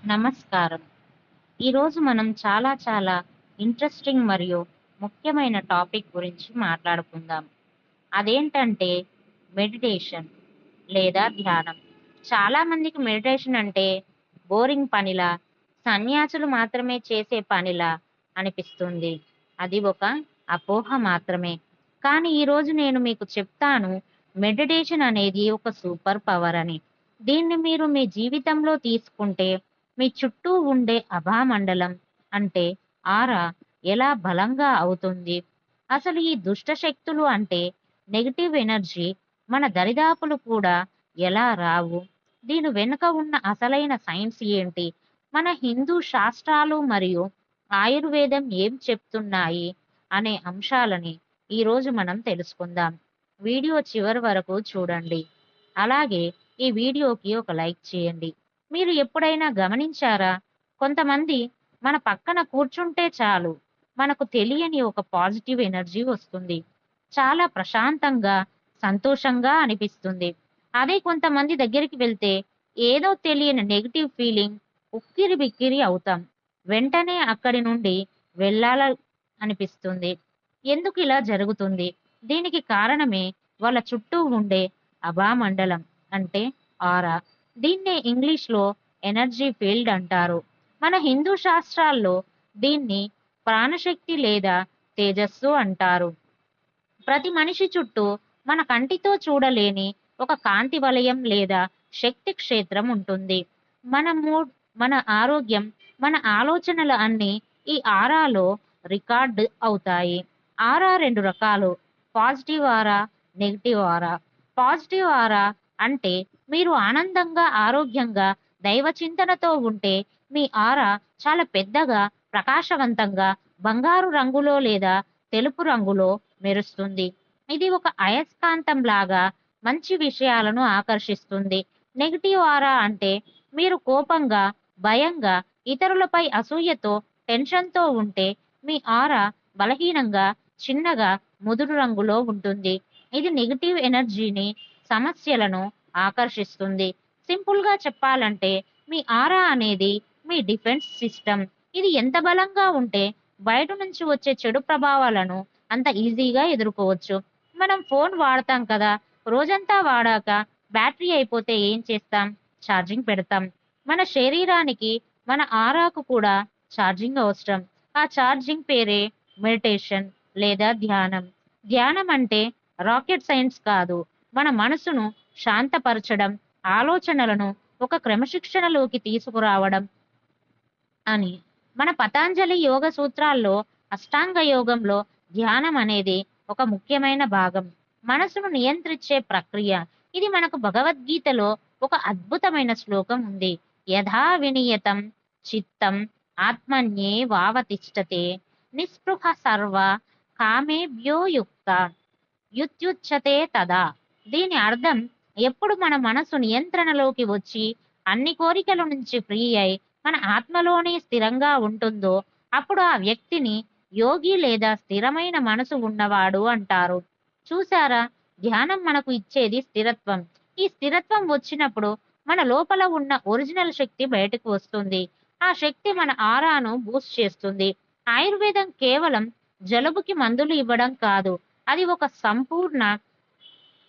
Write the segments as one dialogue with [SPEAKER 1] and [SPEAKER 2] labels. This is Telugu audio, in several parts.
[SPEAKER 1] నమస్కారం. ఈరోజు మనం చాలా ఇంట్రెస్టింగ్ మరియు ముఖ్యమైన టాపిక్ గురించి మాట్లాడుకుందాం. అదేంటంటే మెడిటేషన్ లేదా ధ్యానం. చాలా మందికి మెడిటేషన్ అంటే బోరింగ్ పనిలా, సన్యాసులు మాత్రమే చేసే పనిలా అనిపిస్తుంది. అది ఒక అపోహ మాత్రమే. కానీ ఈరోజు నేను మీకు చెప్తాను, మెడిటేషన్ అనేది ఒక సూపర్ పవర్ అని. దీన్ని మీరు మీ జీవితంలో తీసుకుంటే మీ చుట్టూ ఉండే అభామండలం అంటే ఆరా ఎలా బలంగా అవుతుంది. అసలు ఈ దుష్ట శక్తులు అంటే నెగటివ్ ఎనర్జీ మన దరిదాపులు కూడా ఎలా రావు. దీని వెనుక ఉన్న అసలైన సైన్స్ ఏంటి, మన హిందూ శాస్త్రాలు మరియు ఆయుర్వేదం ఏం చెప్తున్నాయి అనే అంశాలని ఈరోజు మనం తెలుసుకుందాం. వీడియో చివరి వరకు చూడండి. అలాగే ఈ వీడియోకి ఒక లైక్ చేయండి. మీరు ఎప్పుడైనా గమనించారా, కొంతమంది మన పక్కన కూర్చుంటే చాలు మనకు తెలియని ఒక పాజిటివ్ ఎనర్జీ వస్తుంది. చాలా ప్రశాంతంగా, సంతోషంగా అనిపిస్తుంది. అదే కొంతమంది దగ్గరికి వెళ్తే ఏదో తెలియని నెగిటివ్ ఫీలింగ్, ఉక్కిరి బిక్కిరి అవుతాం. వెంటనే అక్కడి నుండి వెళ్ళాల అనిపిస్తుంది. ఎందుకు ఇలా జరుగుతుంది? దీనికి కారణమే వాళ్ళ చుట్టూ ఉండే అభామండలం అంటే ఆరా. దీన్నే ఇంగ్లీష్లో ఎనర్జీ ఫీల్డ్ అంటారు. మన హిందూ శాస్త్రాల్లో దీన్ని ప్రాణశక్తి లేదా తేజస్సు అంటారు. ప్రతి మనిషి చుట్టూ మన కంటితో చూడలేని ఒక కాంతి వలయం లేదా శక్తి క్షేత్రం ఉంటుంది. మన మూడ్, మన ఆరోగ్యం, మన ఆలోచనలు అన్నీ ఈ ఆరాలో రికార్డ్ అవుతాయి. ఆరా రెండు రకాలు: positive aura, negative aura. Positive aura అంటే మీరు ఆనందంగా, ఆరోగ్యంగా, దైవ చింతనతో ఉంటే మీ ఆరా చాలా పెద్దగా, ప్రకాశవంతంగా, బంగారు రంగులో లేదా తెలుపు రంగులో మెరుస్తుంది. ఇది ఒక అయస్కాంతం లాగా మంచి విషయాలను ఆకర్షిస్తుంది. నెగిటివ్ ఆరా అంటే మీరు కోపంగా, భయంగా, ఇతరులపై అసూయతో, టెన్షన్తో ఉంటే మీ ఆరా బలహీనంగా, చిన్నగా, ముదురు రంగులో ఉంటుంది. ఇది నెగిటివ్ ఎనర్జీని, సమస్యలను ఆకర్షిస్తుంది. సింపుల్ గా చెప్పాలంటే మీ ఆరా అనేది మీ డిఫెన్స్ సిస్టమ్. ఇది ఎంత బలంగా ఉంటే బయట నుంచి వచ్చే చెడు ప్రభావాలను అంత ఈజీగా ఎదుర్కోవచ్చు. మనం ఫోన్ వాడతాం కదా, రోజంతా వాడాక బ్యాటరీ అయిపోతే ఏం చేస్తాం? ఛార్జింగ్ పెడతాం. మన శరీరానికి, మన ఆరాకు కూడా ఛార్జింగ్ అవసరం. ఆ ఛార్జింగ్ పేరే మెడిటేషన్ లేదా ధ్యానం. ధ్యానం అంటే రాకెట్ సైన్స్ కాదు. మన మనసును శాంతపరచడం, ఆలోచనలను ఒక క్రమశిక్షణలోకి తీసుకురావడం అని. మన పతాంజలి యోగ సూత్రాల్లో, అష్టాంగ యోగంలో ధ్యానం అనేది ఒక ముఖ్యమైన భాగం. మనసును నియంత్రించే ప్రక్రియ ఇది. మనకు భగవద్గీతలో ఒక అద్భుతమైన శ్లోకం ఉంది: యథా వినియతం చిత్తం ఆత్మన్యే వావతిష్టతే నిస్పృహ సర్వ కామేభ్యో యుక్త యుత్యుచ్యతే తదా. దీని అర్థం, ఎప్పుడు మన మనసు నియంత్రణలోకి వచ్చి అన్ని కోరికల నుంచి ఫ్రీ అయి మన ఆత్మలోనే స్థిరంగా ఉంటుందో అప్పుడు ఆ వ్యక్తిని యోగి లేదా స్థిరమైన మనసు ఉన్నవాడు అంటారు. చూసారా, ధ్యానం మనకు ఇచ్చేది స్థిరత్వం. ఈ స్థిరత్వం వచ్చినప్పుడు మన లోపల ఉన్న ఒరిజినల్ శక్తి బయటకు వస్తుంది. ఆ శక్తి మన ఆరాను బూస్ట్ చేస్తుంది. ఆయుర్వేదం కేవలం జలుబుకి మందులు ఇవ్వడం కాదు, అది ఒక సంపూర్ణ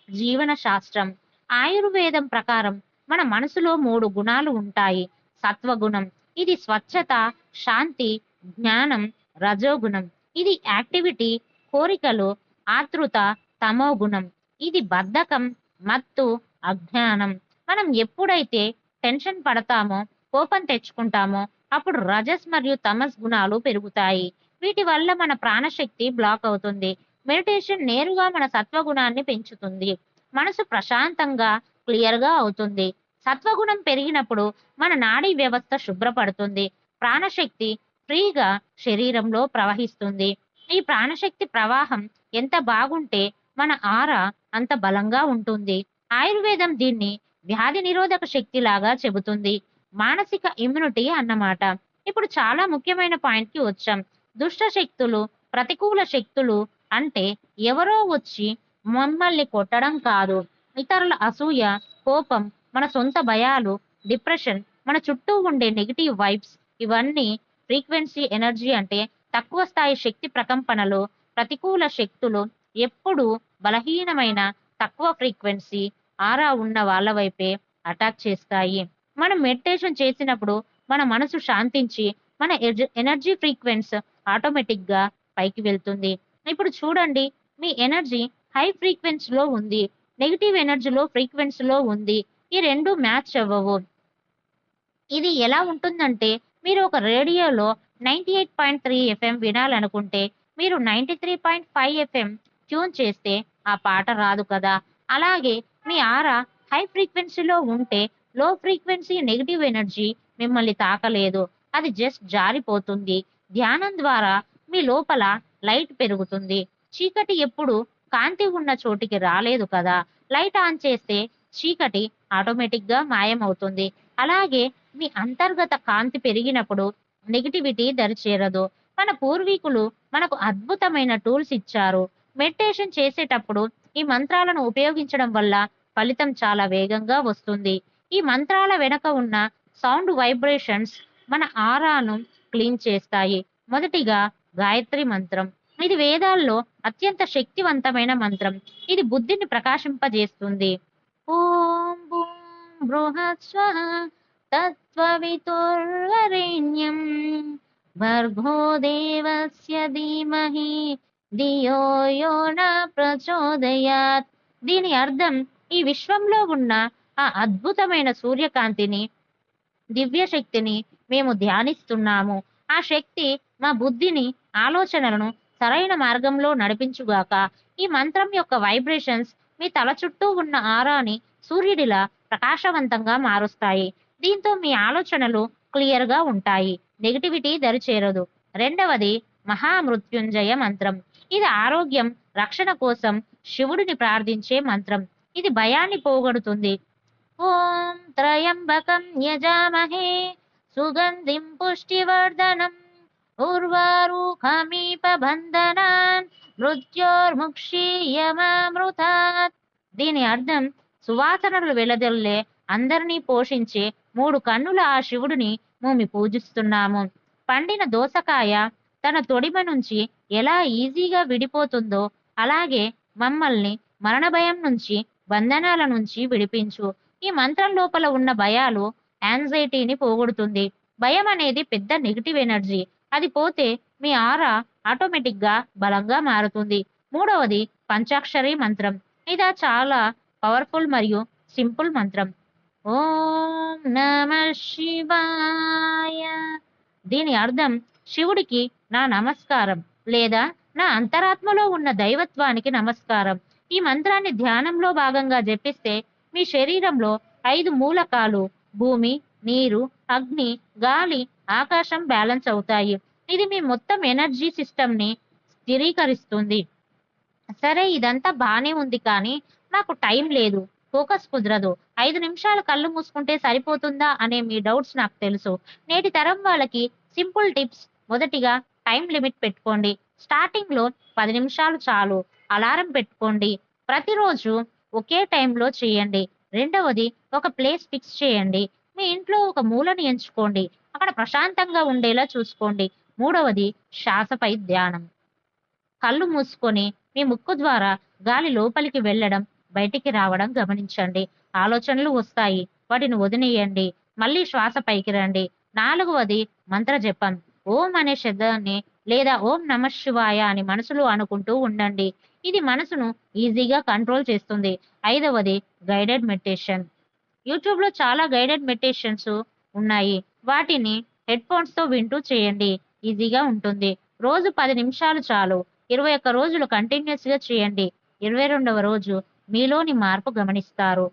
[SPEAKER 1] జీవన శాస్త్రం. ఆయుర్వేదం ప్రకారం మన మనసులో 3 గుణాలు ఉంటాయి. సత్వగుణం, ఇది స్వచ్ఛత, శాంతి, జ్ఞానం. రజోగుణం, ఇది యాక్టివిటీ, కోరికలు, ఆతృత. తమో గుణం, ఇది బద్ధకం, మత్తు, అజ్ఞానం. మనం ఎప్పుడైతే టెన్షన్ పడతామో, కోపం తెచ్చుకుంటామో అప్పుడు రజస్ మరియు తమస్ గుణాలు పెరుగుతాయి. వీటి వల్ల మన ప్రాణశక్తి బ్లాక్ అవుతుంది. మెడిటేషన్ నేరుగా మన సత్వగుణాన్ని పెంచుతుంది. మనసు ప్రశాంతంగా, క్లియర్గా అవుతుంది. సత్వగుణం పెరిగినప్పుడు మన నాడీ వ్యవస్థ శుభ్రపడుతుంది. ప్రాణశక్తి ఫ్రీగా శరీరంలో ప్రవహిస్తుంది. ఈ ప్రాణశక్తి ప్రవాహం ఎంత బాగుంటే మన ఆరా అంత బలంగా ఉంటుంది. ఆయుర్వేదం దీన్ని వ్యాధి నిరోధక శక్తి లాగా చెబుతుంది. మానసిక ఇమ్యూనిటీ అన్నమాట. ఇప్పుడు చాలా ముఖ్యమైన పాయింట్కి వచ్చాం. దుష్ట శక్తులు, ప్రతికూల శక్తులు అంటే ఎవరో వచ్చి మమ్మల్ని కొట్టడం కాదు. ఇతరుల అసూయ, కోపం, మన సొంత భయాలు, డిప్రెషన్ మన చుట్టూ ఉండే నెగిటివ్ వైబ్స్ ఇవన్నీ ఫ్రీక్వెన్సీ ఎనర్జీ అంటే తక్కువ స్థాయి శక్తి ప్రకంపనలు, ప్రతికూల శక్తులు ఎప్పుడూ బలహీనమైన తక్కువ ఫ్రీక్వెన్సీ ఆరా ఉన్న వాళ్ళ వైపే అటాక్ చేస్తాయి. మనం మెడిటేషన్ చేసినప్పుడు మన మనసు శాంతించి మన ఎనర్జీ ఫ్రీక్వెన్స్ ఆటోమేటిక్గా పైకి వెళ్తుంది. ఇప్పుడు చూడండి, మీ ఎనర్జీ హై ఫ్రీక్వెన్సీలో ఉంది, నెగిటివ్ ఎనర్జీలో ఫ్రీక్వెన్సీలో ఉంది. ఈ రెండు మ్యాచ్ అవ్వవు. ఇది ఎలా ఉంటుందంటే, మీరు ఒక రేడియోలో 98.3 ఎఫ్ఎం వినాలనుకుంటే మీరు 93.5 ఎఫ్ఎం ట్యూన్ చేస్తే ఆ పాట రాదు కదా. అలాగే మీ ఆరా హై ఫ్రీక్వెన్సీలో ఉంటే లో ఫ్రీక్వెన్సీ నెగిటివ్ ఎనర్జీ మిమ్మల్ని తాకలేదు, అది జస్ట్ జారిపోతుంది. ధ్యానం ద్వారా మీ లోపల లైట్ పెరుగుతుంది. చీకటి ఎప్పుడు కాంతి ఉన్న చోటికి రాలేదు కదా. లైట్ ఆన్ చేస్తే చీకటి ఆటోమేటిక్గా మాయమవుతుంది. అలాగే మీ అంతర్గత కాంతి పెరిగినప్పుడు నెగిటివిటీ దరిచేరదు. మన పూర్వీకులు మనకు అద్భుతమైన టూల్స్ ఇచ్చారు. మెడిటేషన్ చేసేటప్పుడు ఈ మంత్రాలను ఉపయోగించడం వల్ల ఫలితం చాలా వేగంగా వస్తుంది. ఈ మంత్రాల వెనుక ఉన్న సౌండ్ వైబ్రేషన్స్ మన ఆరాను క్లీన్ చేస్తాయి. మొదటిగా గాయత్రి మంత్రం. ఇది వేదాల్లో అత్యంత శక్తివంతమైన మంత్రం. ఇది బుద్ధిని ప్రకాశింపజేస్తుంది. ఓం భూం బృహత్స్వః తత్వవితుర్వరేణ్యం భర్గో దేవస్య ధీమహి ధియో యో న ప్రచోదయాత్. దీని అర్థం, ఈ విశ్వంలో ఉన్న ఆ అద్భుతమైన సూర్యకాంతిని, దివ్య శక్తిని మేము ధ్యానిస్తున్నాము. ఆ శక్తి మా బుద్ధిని, ఆలోచనలను సరైన మార్గంలో నడిపించుగాక. ఈ మంత్రం యొక్క వైబ్రేషన్స్ మీ తల చుట్టూ ఉన్న ఆరాని సూర్యుడిలా ప్రకాశవంతంగా మారుస్తాయి. దీంతో మీ ఆలోచనలు క్లియర్గా ఉంటాయి, నెగిటివిటీ దరిచేరదు. రెండవది మహామృత్యుంజయ మంత్రం. ఇది ఆరోగ్యం, రక్షణ కోసం శివుడిని ప్రార్థించే మంత్రం. ఇది భయాన్ని పోగొడుతుంది. ఓం త్రయంబకం యజామహే సుగంధిం పుష్టివర్ధనం ఉర్వారుకమీప బంధనాన్ మృత్యోర్ముక్షీయమామృతాత్. దీని అర్థం, సువాసనలు వెలదొల్లే, అందరినీ పోషించే 3 కన్నుల ఆ శివుడిని మేము పూజిస్తున్నాము. పండిన దోసకాయ తన తొడిమ నుంచి ఎలా ఈజీగా విడిపోతుందో అలాగే మమ్మల్ని మరణ భయం నుంచి, బంధనాల నుంచి విడిపించు. ఈ మంత్రం లోపల ఉన్న భయాలు, యాంగ్జైటీని పోగొడుతుంది. భయం అనేది పెద్ద నెగిటివ్ ఎనర్జీ. అది పోతే మీ ఆరా ఆటోమేటిక్గా బలంగా మారుతుంది. మూడవది పంచాక్షరి మంత్రం. ఇది చాలా పవర్ఫుల్ మరియు సింపుల్ మంత్రం. ఓం నమః శివాయ. దీని అర్థం, శివుడికి నా నమస్కారం లేదా నా అంతరాత్మలో ఉన్న దైవత్వానికి నమస్కారం. ఈ మంత్రాన్ని ధ్యానంలో భాగంగా జపిస్తే మీ శరీరంలో 5 మూలకాలు భూమి, నీరు, అగ్ని, గాలి, ఆకాశం బ్యాలెన్స్ అవుతాయి. ఇది మీ మొత్తం ఎనర్జీ సిస్టమ్ని స్థిరీకరిస్తుంది. సరే, ఇదంతా బానే ఉంది, కానీ నాకు టైం లేదు, ఫోకస్ కుదరదు, 5 నిమిషాలు కళ్ళు మూసుకుంటే సరిపోతుందా అనే మీ డౌట్స్ నాకు తెలుసు. నేటి తరం వాళ్ళకి సింపుల్ టిప్స్. మొదటిగా టైం లిమిట్ పెట్టుకోండి. స్టార్టింగ్లో 10 నిమిషాలు చాలు. అలారం పెట్టుకోండి. ప్రతిరోజు ఒకే టైంలో చేయండి. రెండవది, ఒక ప్లేస్ ఫిక్స్ చేయండి. మీ ఇంట్లో ఒక మూలను ఎంచుకోండి, అక్కడ ప్రశాంతంగా ఉండేలా చూసుకోండి. మూడవది, శ్వాసపై ధ్యానం. కళ్ళు మూసుకొని మీ ముక్కు ద్వారా గాలి లోపలికి వెళ్ళడం, బయటికి రావడం గమనించండి. ఆలోచనలు వస్తాయి, వాటిని వదిలేయండి. మళ్ళీ శ్వాస పైకి రండి. నాలుగవది, మంత్ర జపం. ఓం అనే శబ్దాన్ని లేదా ఓం నమః శివాయ అని మనసులో అనుకుంటూ ఉండండి. ఇది మనసును ఈజీగా కంట్రోల్ చేస్తుంది. ఐదవది, గైడెడ్ మెడిటేషన్. యూట్యూబ్లో చాలా గైడెడ్ మెడిటేషన్స్ ఉన్నాయి. వాటిని హెడ్ ఫోన్స్తో వింటూ చేయండి, ఈజీగా ఉంటుంది. రోజు 10 నిమిషాలు చాలు. 21 రోజులు కంటిన్యూస్గా చేయండి. 22వ రోజు మీలోని మార్పు గమనిస్తారు.